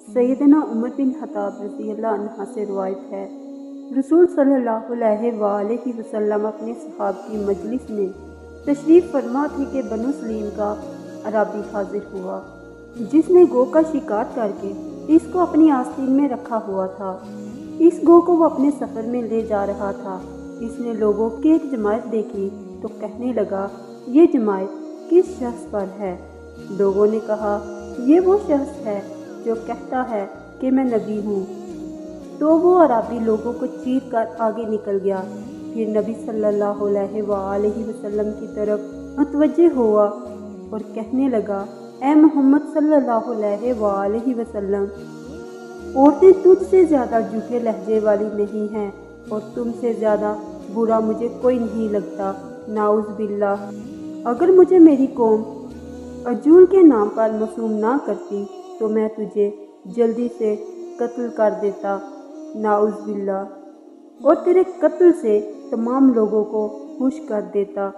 سیدنا عمر بن خطاب رضی اللہ عنہ سے روایت ہے، رسول صلی اللہ علیہ وآلہ وسلم اپنے صحاب کی مجلس میں تشریف فرما تھے کہ بنو سلیم کا عرابی حاضر ہوا، جس نے گو کا شکار کر کے اس کو اپنی آستین میں رکھا ہوا تھا۔ اس گو کو وہ اپنے سفر میں لے جا رہا تھا۔ اس نے لوگوں کی ایک جماعت دیکھی تو کہنے لگا، یہ جماعت کس شخص پر ہے؟ لوگوں نے کہا، یہ وہ شخص ہے جو کہتا ہے کہ میں نبی ہوں۔ تو وہ عرابی لوگوں کو چیر کر آگے نکل گیا، پھر نبی صلی اللہ علیہ وآلہ وسلم کی طرف متوجہ ہوا اور کہنے لگا، اے محمد صلی اللہ علیہ وآلہ وسلم، عورتیں تجھ سے زیادہ جھوٹے لہجے والی نہیں ہیں اور تم سے زیادہ برا مجھے کوئی نہیں لگتا، نعوذ باللہ۔ اگر مجھے میری قوم عجول کے نام پر معصوم نہ کرتی تو میں تجھے جلدی سے قتل کر دیتا، نعوذ باللہ، اور تیرے قتل سے تمام لوگوں کو خوش کر دیتا۔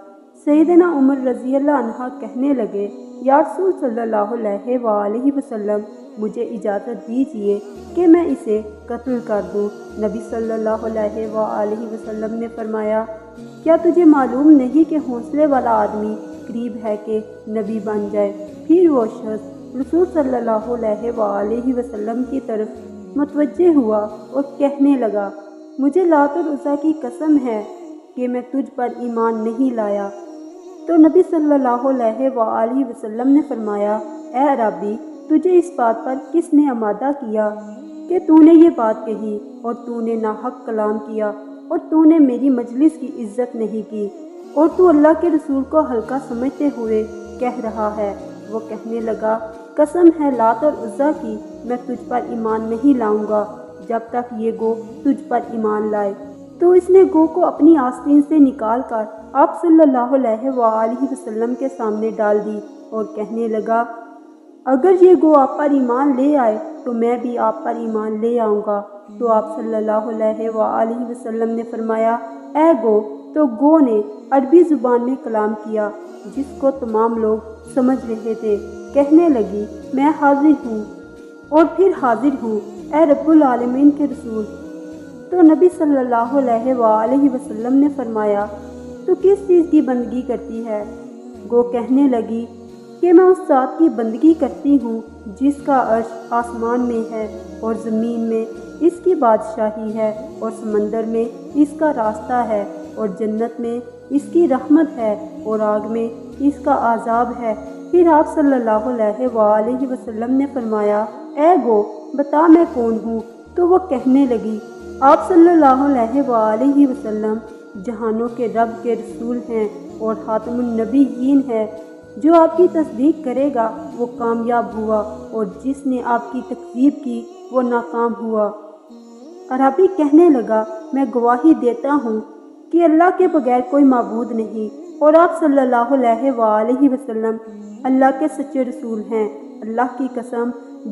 سیدنا عمر رضی اللہ عنہ کہنے لگے، یا رسول صلی اللہ علیہ وآلہ وسلم، مجھے اجازت دیجیے کہ میں اسے قتل کر دوں۔ نبی صلی اللہ علیہ وآلہ وسلم نے فرمایا، کیا تجھے معلوم نہیں کہ حوصلے والا آدمی قریب ہے کہ نبی بن جائے؟ پھر وہ شخص رسول صلی اللہ علیہ وآلہ وسلم کی طرف متوجہ ہوا اور کہنے لگا، مجھے لات اور عزیٰ کی قسم ہے کہ میں تجھ پر ایمان نہیں لایا۔ تو نبی صلی اللہ علیہ وآلہ وسلم نے فرمایا، اے عرابی، تجھے اس بات پر کس نے آمادہ کیا کہ تو نے یہ بات کہی اور تو نے ناحق کلام کیا اور تو نے میری مجلس کی عزت نہیں کی اور تو اللہ کے رسول کو ہلکا سمجھتے ہوئے کہہ رہا ہے؟ وہ کہنے لگا، قسم ہے لات اور عزیٰ کی، میں تجھ پر ایمان نہیں لاؤں گا جب تک یہ گو تجھ پر ایمان لائے۔ تو اس نے گو کو اپنی آستین سے نکال کر آپ صلی اللہ علیہ وآلہ وسلم کے سامنے ڈال دی اور کہنے لگا، اگر یہ گو آپ پر ایمان لے آئے تو میں بھی آپ پر ایمان لے آؤں گا۔ تو آپ صلی اللہ علیہ وآلہ وسلم نے فرمایا، اے گو۔ تو گو نے عربی زبان میں کلام کیا جس کو تمام لوگ سمجھ رہے تھے۔ کہنے لگی، میں حاضر ہوں اور پھر حاضر ہوں، اے رب العالمین کے رسول۔ تو نبی صلی اللہ علیہ وآلہ وسلم نے فرمایا، تو کس چیز کی بندگی کرتی ہے؟ گو کہنے لگی کہ میں اس ذات کی بندگی کرتی ہوں جس کا عرش آسمان میں ہے اور زمین میں اس کی بادشاہی ہے اور سمندر میں اس کا راستہ ہے اور جنت میں اس کی رحمت ہے اور آگ میں اس کا عذاب ہے۔ پھر آپ صلی اللہ علیہ وآلہ وسلم نے فرمایا، اے گو، بتا میں کون ہوں؟ تو وہ کہنے لگی، آپ صلی اللہ علیہ وآلہ وسلم جہانوں کے رب کے رسول ہیں اور خاتم النبیین ہیں۔ جو آپ کی تصدیق کرے گا وہ کامیاب ہوا اور جس نے آپ کی تکذیب کی وہ ناکام ہوا۔ عربی کہنے لگا، میں گواہی دیتا ہوں کہ اللہ کے بغیر کوئی معبود نہیں اور آپ صلی اللہ علیہ وآلہ وسلم اللہ کے سچے رسول ہیں۔ اللہ کی قسم،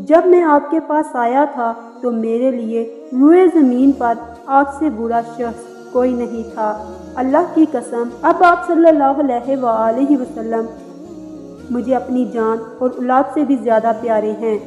جب میں آپ کے پاس آیا تھا تو میرے لیے روئے زمین پر آگ سے برا شخص کوئی نہیں تھا۔ اللہ کی قسم، اب آپ صلی اللہ علیہ وآلہ وسلم مجھے اپنی جان اور اولاد سے بھی زیادہ پیارے ہیں۔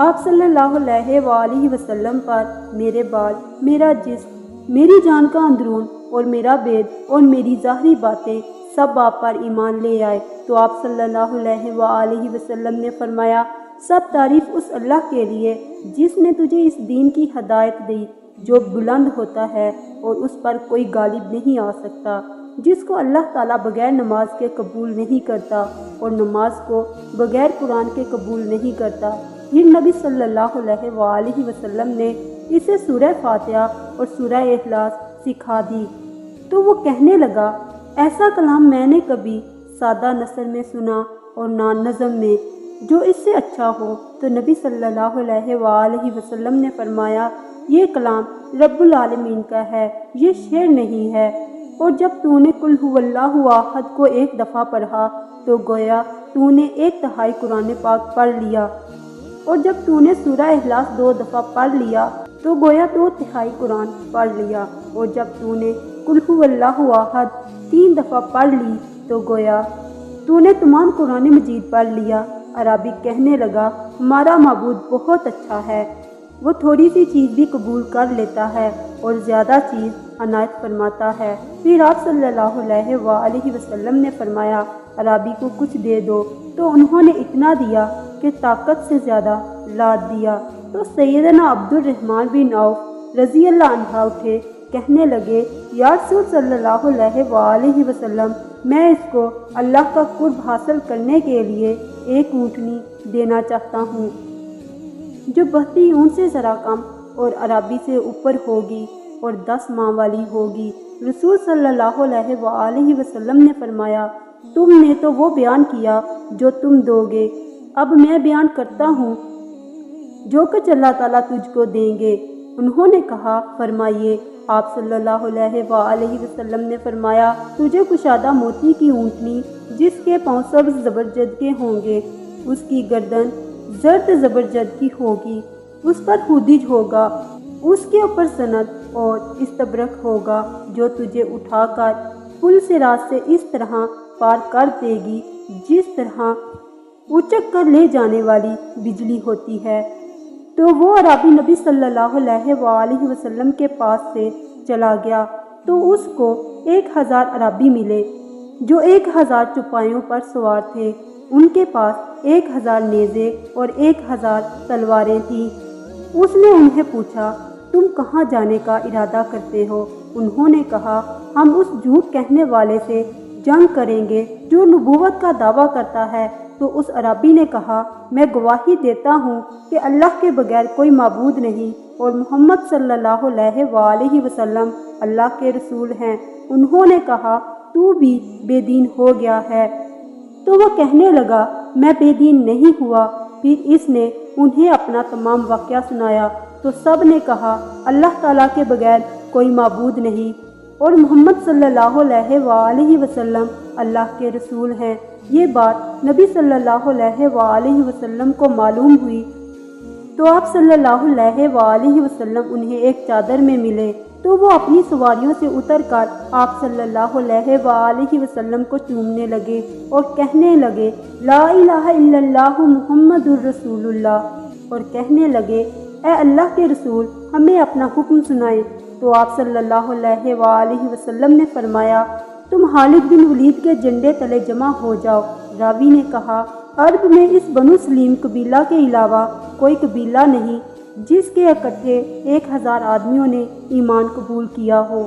آپ صلی اللہ علیہ وآلہ وسلم پر میرے بال، میرا جسم، میری جان کا اندرون اور میرا بید اور میری ظاہری باتیں سب آپ پر ایمان لے آئے۔ تو آپ صلی اللہ علیہ وآلہ وسلم نے فرمایا، سب تعریف اس اللہ کے لیے جس نے تجھے اس دین کی ہدایت دی جو بلند ہوتا ہے اور اس پر کوئی غالب نہیں آ سکتا، جس کو اللہ تعالیٰ بغیر نماز کے قبول نہیں کرتا اور نماز کو بغیر قرآن کے قبول نہیں کرتا۔ پھر نبی صلی اللہ علیہ وآلہ وسلم نے اسے سورہ فاتحہ اور سورہ اخلاص سکھا دی۔ تو وہ کہنے لگا، ایسا کلام میں نے کبھی سادہ نثر میں سنا اور نہ نظم میں، جو اس سے اچھا ہو۔ تو نبی صلی اللہ علیہ وآلہ وسلم نے فرمایا، یہ کلام رب العالمین کا ہے، یہ شعر نہیں ہے۔ اور جب تو نے قل هو اللہ احد کو ایک دفعہ پڑھا تو گویا تو نے 1/3 قرآن پاک پڑھ لیا، اور جب تو نے سورہ اخلاص 2 دفعہ پڑھ لیا تو گویا 2/3 قرآن پڑھ لیا، اور جب تو نے قل هو اللہ احد 3 دفعہ پڑھ لی تو گویا تو نے تمام قرآن مجید پڑھ لیا۔ عربی کہنے لگا ہمارا معبود بہت اچھا ہے، وہ تھوڑی سی چیز بھی قبول کر لیتا ہے اور زیادہ چیز عنایت فرماتا ہے۔ پھر آپ صلی اللہ علیہ وآلہ وسلم نے فرمایا عربی کو کچھ دے دو، تو انہوں نے اتنا دیا کہ طاقت سے زیادہ لاد دیا۔ تو سیدنا عبد الرحمن بن عوف رضی اللہ عنہ اٹھے، کہنے لگے یا رسول صلی اللہ علیہ وآلہ وسلم، میں اس کو اللہ کا قرب حاصل کرنے کے لیے ایک اونٹنی دینا چاہتا ہوں جو بہتی اونٹ سے ذرا کم اور عربی سے اوپر ہوگی اور 10 ماہ والی ہوگی۔ رسول صلی اللہ علیہ وآلہ وسلم نے فرمایا تم نے تو وہ بیان کیا جو تم دو گے، اب میں بیان کرتا ہوں جو کچھ اللہ تعالیٰ تجھ کو دیں گے۔ انہوں نے کہا فرمائیے۔ آپ صلی اللہ علیہ وآلہ وسلم نے فرمایا تجھے کشادہ موتی کی اونٹنی جس کے پاؤں سبز زبرجد کے ہوں گے، اس کی گردن زرد زبرجد کی ہوگی، اس پر ہودج ہوگا، اس کے اوپر سند اور استبرق ہوگا جو تجھے اٹھا کر پل سے رات سے اس طرح پار کر دے گی جس طرح اچک کر لے جانے والی بجلی ہوتی ہے۔ تو وہ عربی نبی صلی اللہ علیہ وآلہ وسلم کے پاس سے چلا گیا تو اس کو 1000 عربی ملے جو 1000 چوپایوں پر سوار تھے، ان کے پاس 1000 نیزے اور 1000 تلواریں تھیں۔ اس نے انہیں پوچھا تم کہاں جانے کا ارادہ کرتے ہو؟ انہوں نے کہا ہم اس جھوٹ کہنے والے سے جنگ کریں گے جو نبوت کا دعویٰ کرتا ہے۔ تو اس عربی نے کہا میں گواہی دیتا ہوں کہ اللہ کے بغیر کوئی معبود نہیں اور محمد صلی اللہ علیہ وآلہ وسلم اللہ کے رسول ہیں۔ انہوں نے کہا تو بھی بے دین ہو گیا ہے؟ تو وہ کہنے لگا میں بے دین نہیں ہوا۔ پھر اس نے انہیں اپنا تمام واقعہ سنایا تو سب نے کہا اللہ تعالیٰ کے بغیر کوئی معبود نہیں اور محمد صلی اللہ علیہ وآلہ وسلم اللہ کے رسول ہیں۔ یہ بات نبی صلی اللہ علیہ وآلہ وسلم کو معلوم ہوئی تو آپ صلی اللہ علیہ وآلہ وسلم انہیں ایک چادر میں ملے تو وہ اپنی سواریوں سے اتر کر آپ صلی اللہ علیہ وآلہ وسلم کو چومنے لگے اور کہنے لگے لا الہ الا اللہ محمد الرسول اللہ، اور کہنے لگے اے اللہ کے رسول ہمیں اپنا حکم سنائیں۔ تو آپ صلی اللہ علیہ وآلہ وسلم نے فرمایا تم خالد بن ولید کے جھنڈے تلے جمع ہو جاؤ۔ راوی نے کہا عرب میں اس بنو سلیم قبیلہ کے علاوہ کوئی قبیلہ نہیں جس کے اکٹھے 1000 آدمیوں نے ایمان قبول کیا ہو۔